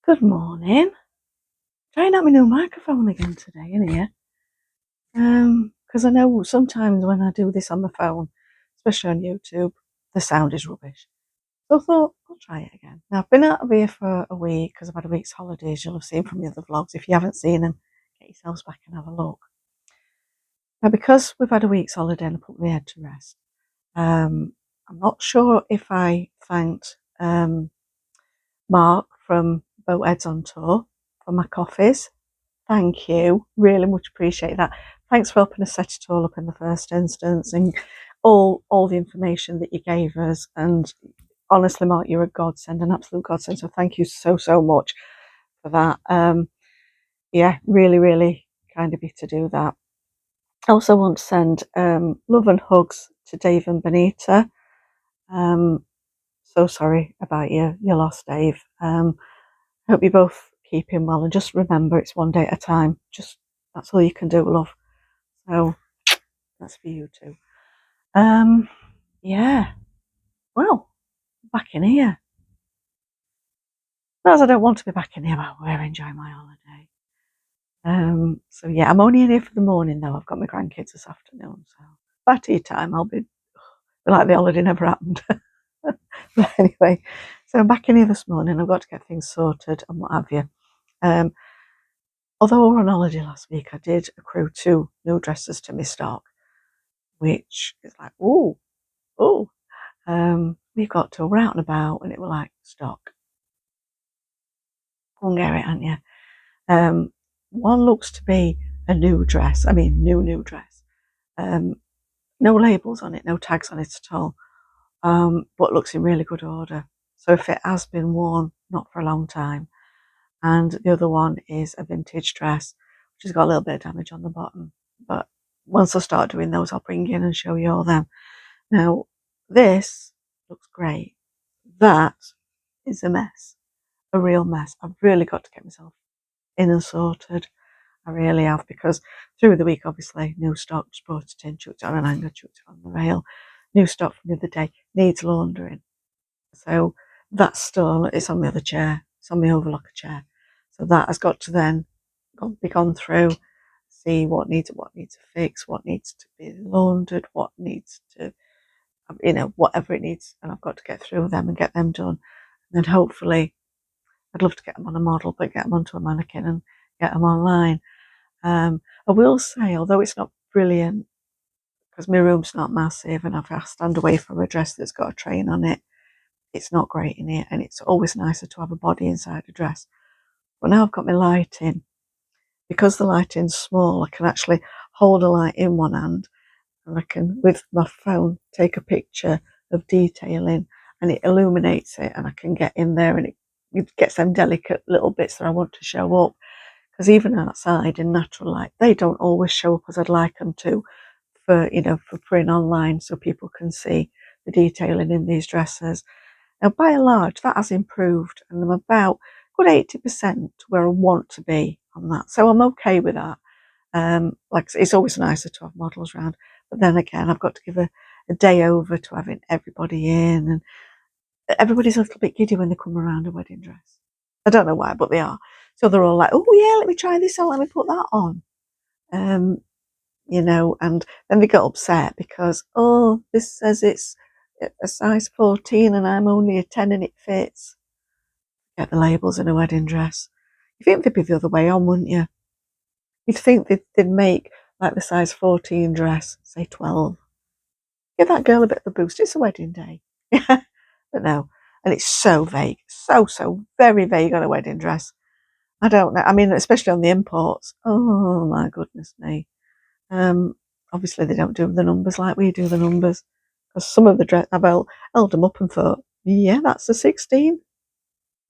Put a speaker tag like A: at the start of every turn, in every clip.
A: Good morning. Trying out my new microphone again today in here. Because I know sometimes when I do this on the phone, especially on YouTube, the sound is rubbish. So I thought I'll try it again. Now I've been out of here for a week because I've had a week's holidays. You'll have seen from the other vlogs. If you haven't seen them, get yourselves back and have a look. Now because we've had a week's holiday and I put my head to rest, I'm not sure if I thanked Mark from Boat Heads on Tour for my coffees. Thank you. Really much appreciate that. Thanks for helping us set it all up in the first instance and all the information that you gave us. And honestly, Mark, you're a godsend, an absolute godsend. So thank you so much for that. Yeah, really kind of you to do that. I also want to send love and hugs to Dave and Benita. So sorry about your loss, Dave. Hope you both keeping well, and just remember it's one day at a time. Just that's all you can do, love. So that's for you too. Yeah. Well, back in here. Whereas I don't want to be back in here, but we're enjoying my holiday. So yeah, I'm only in here for the morning though. I've got my grandkids this afternoon, so by tea time I'll be like the holiday never happened. But anyway, so I'm back in here this morning. I've got to get things sorted and what have you. Although we were on holiday last week, I did accrue 2 new dresses to my stock, which is like, oh. We got to we're out and about and it was like, stock. Go and get it, aren't you? One looks to be a new dress. I mean, new dress. No labels on it, no tags on it at all. But looks in really good order. So if it has been worn, not for a long time. And the other one is a vintage dress, which has got a little bit of damage on the bottom. But once I start doing those, I'll bring in and show you all them. Now, this looks great. That is a mess, a real mess. I've really got to get myself in and sorted. I really have, because through the week, obviously, new stock, just brought it in, chucked it on an hanger, chucked it on the rail. New stock from the other day needs laundering. So that's still, it's on the other chair, it's on the overlocker chair. So that has got to then be gone through, see what needs to fix, what needs to be laundered, what needs to, whatever it needs. And I've got to get through them and get them done. And then hopefully, I'd love to get them on a model, but get them onto a mannequin and get them online. I will say, although it's not brilliant, because my room's not massive and I've got to stand away from a dress that's got a train on it, it's not great in here, and it's always nicer to have a body inside a dress. But now I've got my lighting, because the lighting's small, I can actually hold a light in one hand and I can, with my phone, take a picture of detailing and it illuminates it, and I can get in there and it gets them delicate little bits that I want to show up. Because even outside in natural light, they don't always show up as I'd like them to for putting online so people can see the detailing in these dresses. Now, by and large, that has improved, and I'm about good 80% where I want to be on that. So I'm okay with that. Like it's always nicer to have models around, but then again, I've got to give a day over to having everybody in, and everybody's a little bit giddy when they come around a wedding dress. I don't know why, but they are. So they're all like, "Oh yeah, let me try this on. Let me put that on." Um, and then they get upset because, oh, this says it's a size 14 and I'm only a 10 and it fits. Get the labels in a wedding dress. You think they'd be the other way on, wouldn't you? You'd think they'd make like the size 14 dress, say 12. Give that girl a bit of a boost. It's a wedding day. But no. And it's so vague. So very vague on a wedding dress. I don't know. I mean, especially on the imports. Oh my goodness me. Obviously they don't do the numbers like we do the numbers. Because some of the dress, I've held them up and thought, yeah, that's a 16.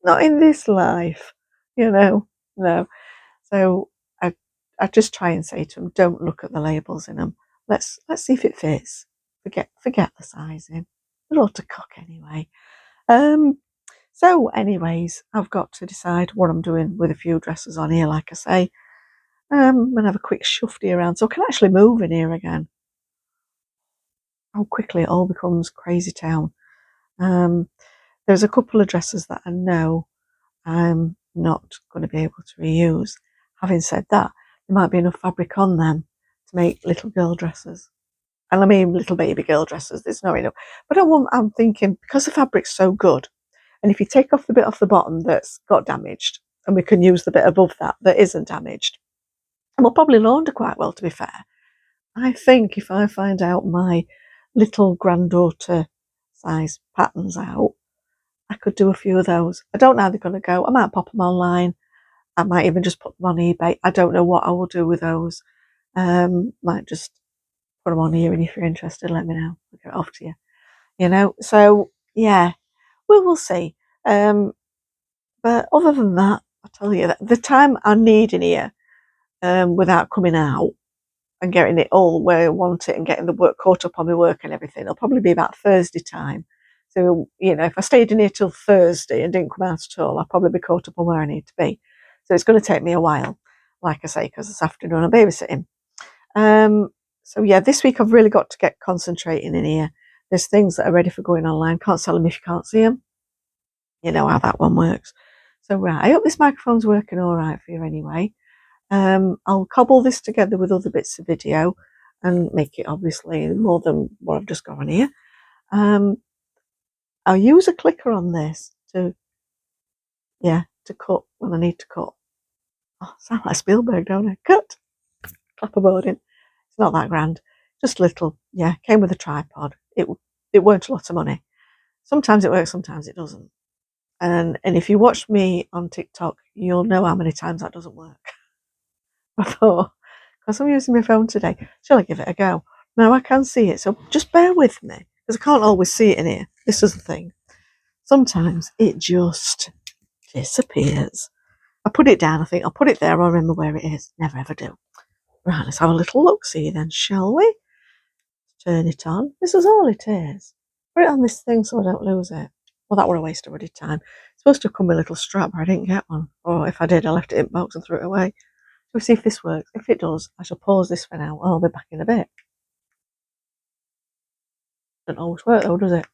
A: Not in this life, no. So I just try and say to them, don't look at the labels in them. Let's see if it fits. Forget the sizing. They're all to cock anyway. So anyways, I've got to decide what I'm doing with a few dresses on here, like I say. I'm gonna have a quick shufty around so I can actually move in here again. How quickly it all becomes crazy town. There's a couple of dresses that I know not going to be able to reuse. Having said that, there might be enough fabric on them to make little girl dresses. And I mean little baby girl dresses, there's no enough. But I'm thinking, because the fabric's so good, and if you take off the bit off the bottom that's got damaged, and we can use the bit above that that isn't damaged, and will probably launder quite well, to be fair. I think if I find out my little granddaughter size patterns out, I could do a few of those. I don't know how they're going to go. I might pop them online. I might even just put them on eBay. I don't know what I will do with those. Might just put them on here, and if you're interested, let me know. I'll get it off to you. You know, so yeah, we will see. But other than that, I tell you that the time I need in here, without coming out and getting it all where I want it and getting the work caught up on my work and everything, it'll probably be about Thursday time. So, you know, if I stayed in here till Thursday and didn't come out at all, I'll probably be caught up on where I need to be. So it's going to take me a while, like I say, because this afternoon I'm babysitting. So yeah, this week I've really got to get concentrating in here. There's things that are ready for going online. Can't sell them if you can't see them. You know how that one works. So right, I hope this microphone's working all right for you anyway. I'll cobble this together with other bits of video and make it obviously more than what I've just got on here. I'll use a clicker on this to cut when I need to cut. Oh, sound like Spielberg, don't I? Cut! Clapperboarding. It's not that grand. Just a little, came with a tripod. It weren't a lot of money. Sometimes it works, sometimes it doesn't. And if you watch me on TikTok, you'll know how many times that doesn't work. I thought, because I'm using my phone today, shall I give it a go? Now I can see it, so just bear with me, because I can't always see it in here. This is the thing. Sometimes it just disappears. I put it down, I think I'll put it there, I'll remember where it is. Never ever do. Right, let's have a little look see then, shall we? Turn it on. This is all it is. Put it on this thing so I don't lose it. Well, that were a waste of bloody time. It's supposed to come with a little strap, but I didn't get one. Or if I did, I left it in the box and threw it away. We'll see if this works. If it does, I shall pause this for now and I'll be back in a bit. Doesn't always work though, does it?